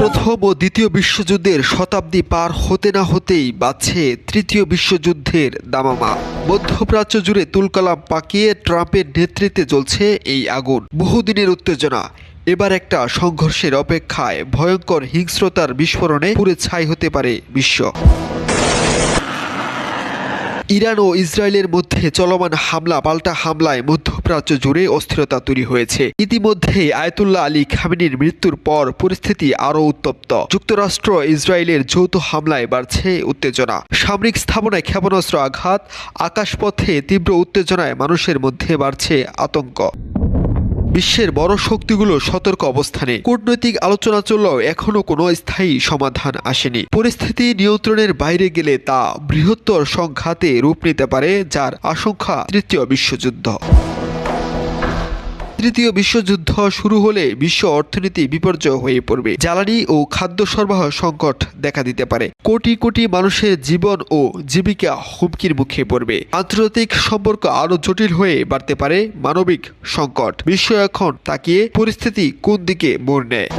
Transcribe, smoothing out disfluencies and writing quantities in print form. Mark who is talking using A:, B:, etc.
A: প্রথম ও দ্বিতীয় বিশ্বযুদ্ধের শতাব্দী পার হতে না হতেই বাজছে তৃতীয় বিশ্বযুদ্ধের দামামা। মধ্যপ্রাচ্য জুড়ে তুলকালাম পাকিয়ে ট্রাম্পের নেতৃত্বে জ্বলছে এই আগুন। বহুদিনের উত্তেজনা এবার একটা সংঘর্ষের অপেক্ষায়, ভয়ঙ্কর হিংস্রতার বিস্ফোরণে পুড়ে ছাই হতে পারে বিশ্ব। ইরান ও ইসরায়েলের মধ্যে চলমান হামলা পাল্টা হামলায় মধ্যপ্রাচ্য জুড়ে অস্থিরতা তৈরি হয়েছে। ইতিমধ্যে আয়াতুল্লাহ আলী খামেনির মৃত্যুর পর পরিস্থিতি আরও উত্তপ্ত। যুক্তরাষ্ট্র ইসরায়েলের যৌথ হামলায় বাড়ছে উত্তেজনা। সামরিক স্থাপনায় ক্ষেপণাস্ত্র আঘাত, আকাশপথে তীব্র উত্তেজনায় মানুষের মধ্যে বাড়ছে আতঙ্ক। বিশ্বের বড় শক্তিগুলো সতর্ক অবস্থানে। কূটনৈতিক আলোচনা চললেও এখনও কোনো স্থায়ী সমাধান আসেনি। পরিস্থিতি নিয়ন্ত্রণের বাইরে গেলে তা বৃহত্তর সংঘাতে রূপ নিতে পারে, যার আশঙ্কা তৃতীয় বিশ্বযুদ্ধ। তৃতীয় বিশ্বযুদ্ধ শুরু হলে বিশ্ব অর্থনীতি বিপর্যয় হয়ে পড়বে। জ্বালানি ও খাদ্য সরবরাহ সংকট দেখা দিতে পারে। কোটি কোটি মানুষের জীবন ও জীবিকা হুমকির মুখে পড়বে। আন্তর্জাতিক সম্পর্ক আরও জটিল হয়ে বাড়তে পারে। মানবিক সংকট। বিশ্ব এখন তাকিয়ে পরিস্থিতি কোন দিকে মোড় নেয়।